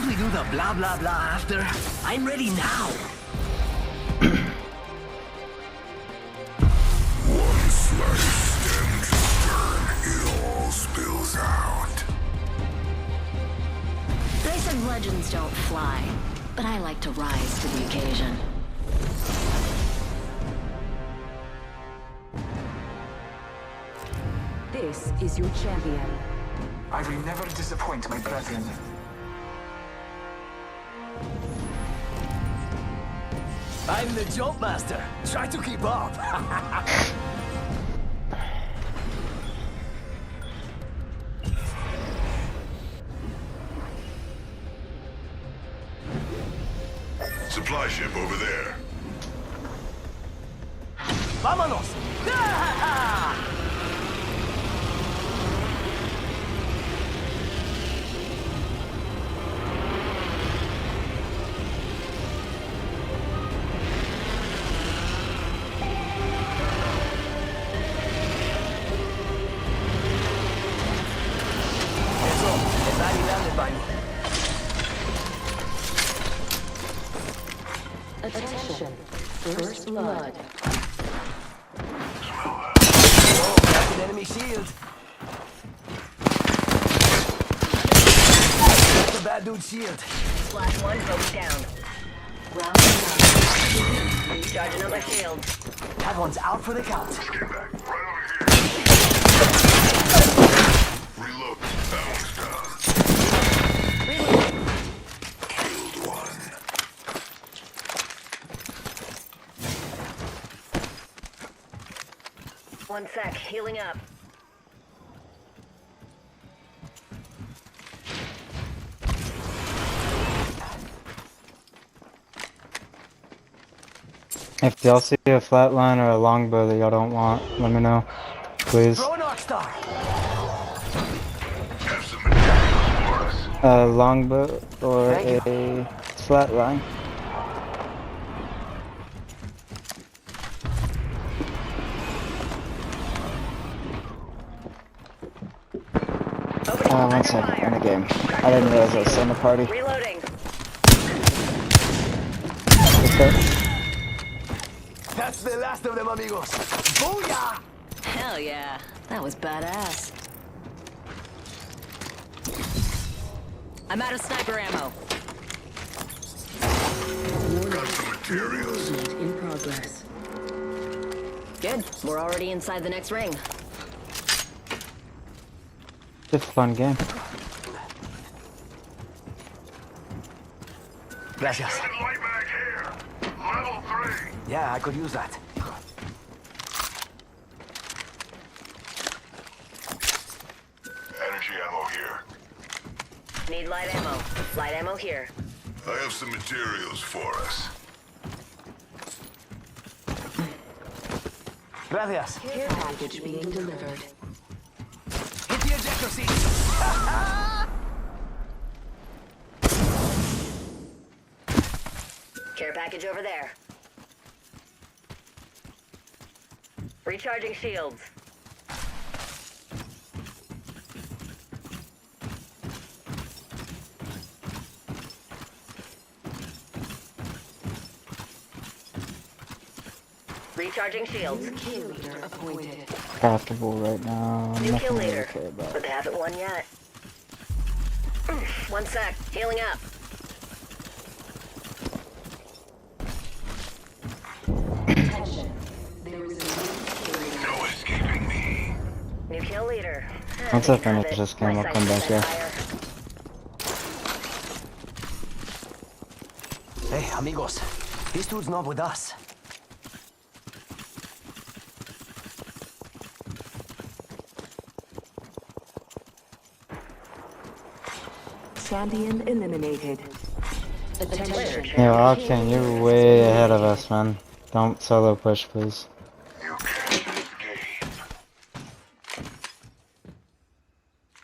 Suppose we do the blah blah blah after? I'm ready now. One slice stems turn, it all spills out. They said legends don't fly, but I like to rise to the occasion. This is your champion. I will never disappoint my brethren. I'm the jump master. Try to keep up. Supply ship over there. Vámonos. Attention. First blood. Oh, that's an enemy shield. That's a bad dude's shield. Flash one, focus down. Round one. Charge another shield. That one's out for the count. Get back. Right over here. Reload. That one's down. Killed one. One sec, healing up. If y'all see a flatline or a longbow that y'all don't want, let me know, please. Throw an arc star. Have some materials for us. A longbow or Thank a flatline. One second, in the game. I didn't realize I was in the party. Reloading. Okay. That's the last of them, amigos. Booyah! Hell yeah, that was badass. I'm out of sniper ammo. Got some materials. In progress. Good, we're already inside the next ring. Just a fun game. Gracias. Light back here. Level 3. Yeah, I could use that. Energy ammo here. Need light ammo. Light ammo here. I have some materials for us. Gracias. Care package being delivered. Hit the ejector seat. Care package over there. Recharging shields. Recharging shields. Kill leader appointed. Craftable right now. New kill Nothing really leader. care about. But they haven't won yet. One sec. Healing up. Attention. There is a new kill leader. No escaping me. New kill leader. Once I finish this game, I'll come back here. Hey, amigos. This dude's not with us. Champion eliminated. Attention. Yeah, Octane, you're way ahead of us, man. Don't solo push, please. You can't escape.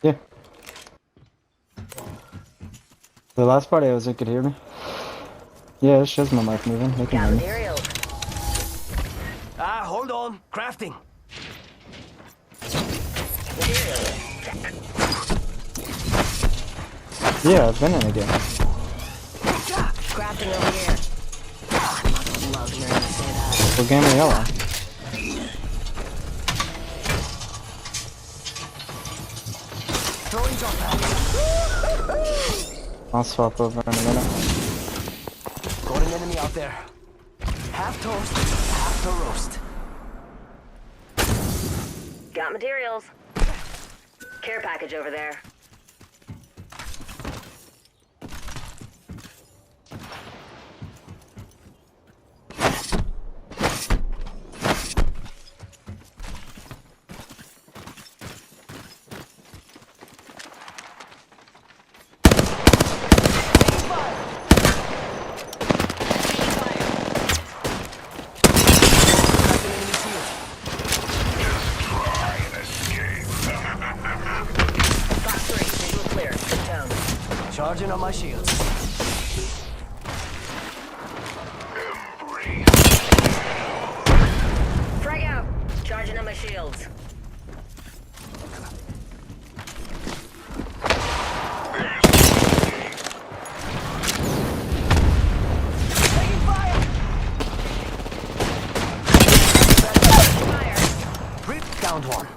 Yeah. The last part I was, you could hear me. Yeah, it shows my mic moving. They can Got hear me. materials. Ah, hold on. Crafting. Materials. Yeah, I've been in a game. crafting over here. I love hearing you say that. What game are y'all on? Throwing jump pads. I'll swap over in a minute. Got an enemy out there. Half toast, half the roast. Got materials. Care package over there. Charging on my shields. Frag out. Charging on my shields. Taking fire! Rip, downed one.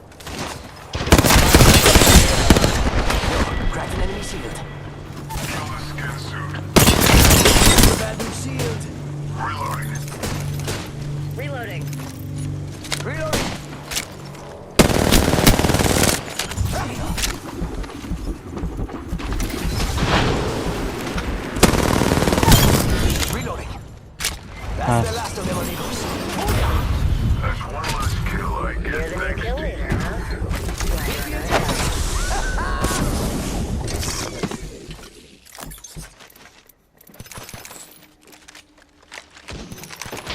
Cracked an enemy shield. Kill the skin suit. Bad new shield. Reloading. Reloading. Reloading. Reloading. That's the last of them, amigos. That's one less kill I get thanks to you.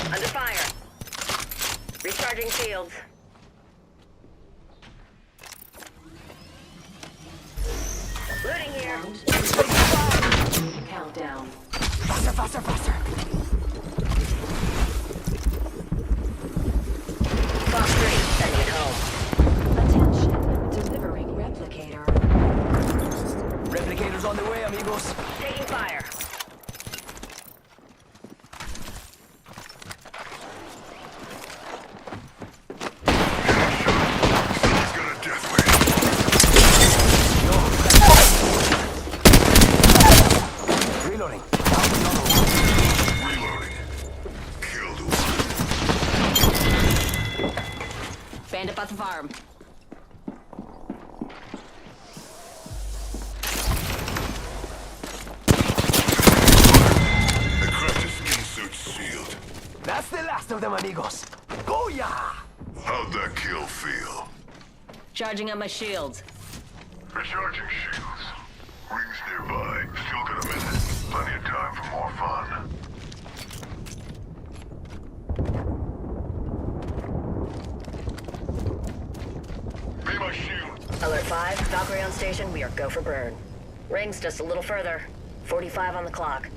Under fire. Recharging shields. Looting here. Countdown. Faster, faster, faster. Fox 3, sending it home. Attention. Delivering replicator. Replicators on the way, amigos. Taking fire. He's got a death wave. Reloading. Reloading. Killed one. Bandit at the farm. The crafted skin suit's sealed. That's the last of them, amigos. Booyah! How'd that kill feel? Charging on my shields. Recharging shields. Rings nearby. Still got a minute. Plenty of time for more fun. Be my shield. Alert 5, Valkyrie on station. We are go for burn. Rings just a little further. 45 on the clock.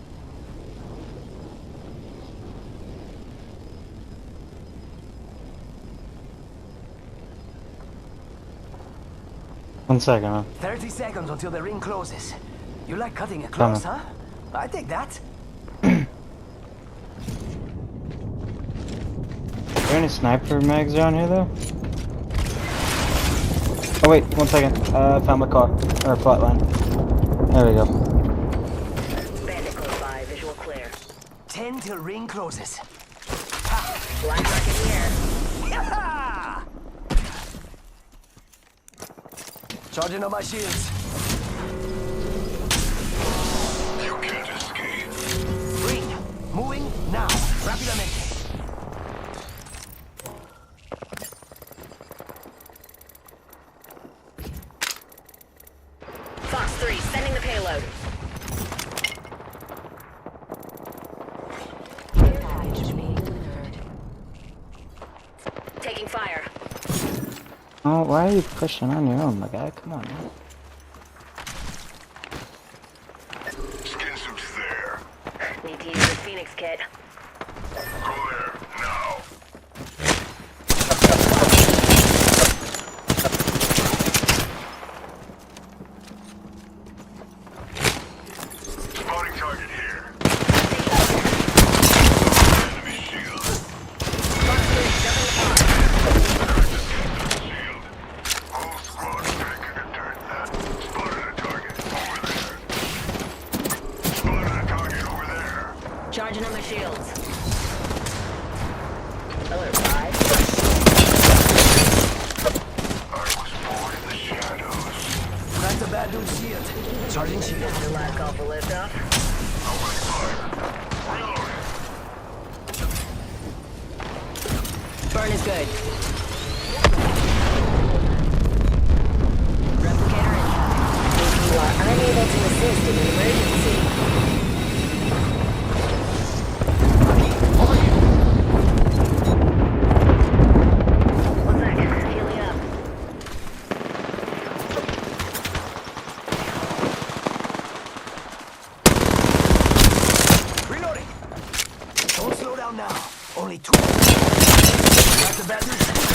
One second, man. 30 seconds until the ring closes. You like cutting it close, huh? I take that. Are there any sniper mags around here, though? Oh, wait, 1 second. I found my car. Or flatline. There we go. Bandit close by. Visual clear. 10 till ring closes. Black market here. Yaha! Charging on my shields. You can't escape. Ring. Moving now. Rápidamente. Fox 3, sending the payload. Care package being delivered. Taking fire. Oh, why are you pushing on your own, my guy? Come on, man. Skin suit's there. Need to use the Phoenix kit. Go there, now. Spotting target here. Taking Charging on my shields. Alert 5. I was born in the shadows. Crack the bad dude's shield. Charging shield. Your last call for liftoff. Opening fire. Reloading. Burn is good. Replicator in. If you are unable to assist in an emergency. One sec. Healing up. Reloading. Don't slow down now. Only 2. Crack the bad dude's shield.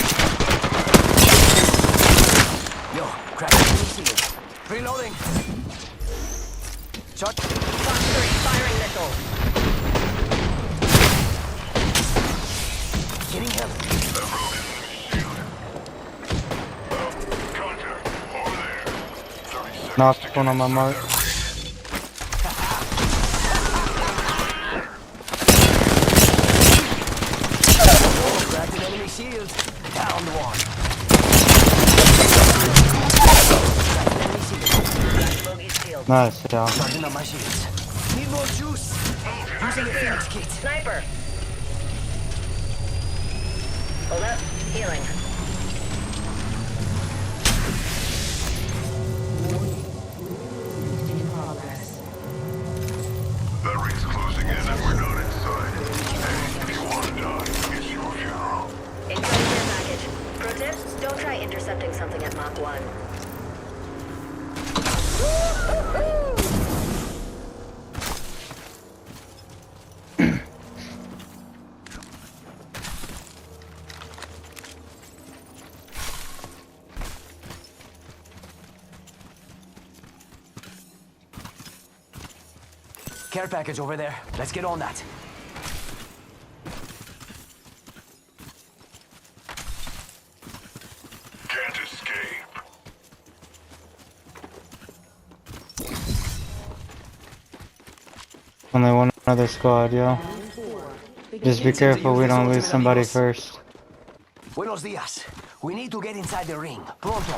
Yo, crack the enemy shield. Reloading. Shot. Fox 3, firing missile. Getting him. Contact. Over there. 30 seconds. Knocked one on my mark. Cracked an enemy shield. Down one. Cracked an enemy shield. Bogey's shield. Nice, yeah. Charging on my shields. Need more juice. Using a Phoenix kit. Sniper. Hold up. Healing. In progress. That ring's closing in and we're not inside. Hey, if you want to die, it's your funeral. Incoming care package. Pro tip, don't try intercepting something at Mach 1. Care package over there. Let's get on that. Can't escape. Only one other squad, yo. Just be careful we don't lose somebody first. Buenos dias. We need to get inside the ring. Pronto.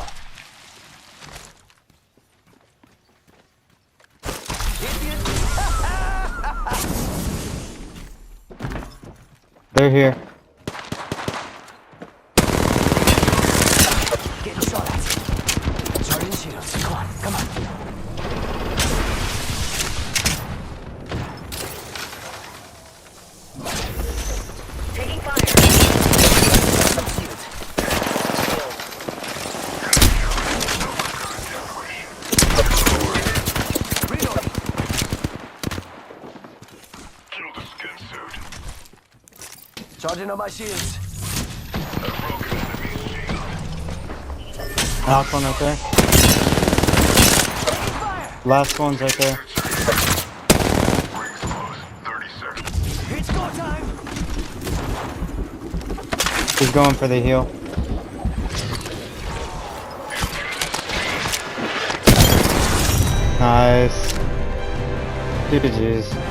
Idiot. They're here. Getting shot at. Charging shields. Come on, come on. Taking fire. Shield. Reloading. Kill the skin suit. Charging on my shields. A broken enemy shield. Knock one right there. Last one's right there. Rings close. 30 seconds. It's go time. He's going for the heal. Nice. GG's.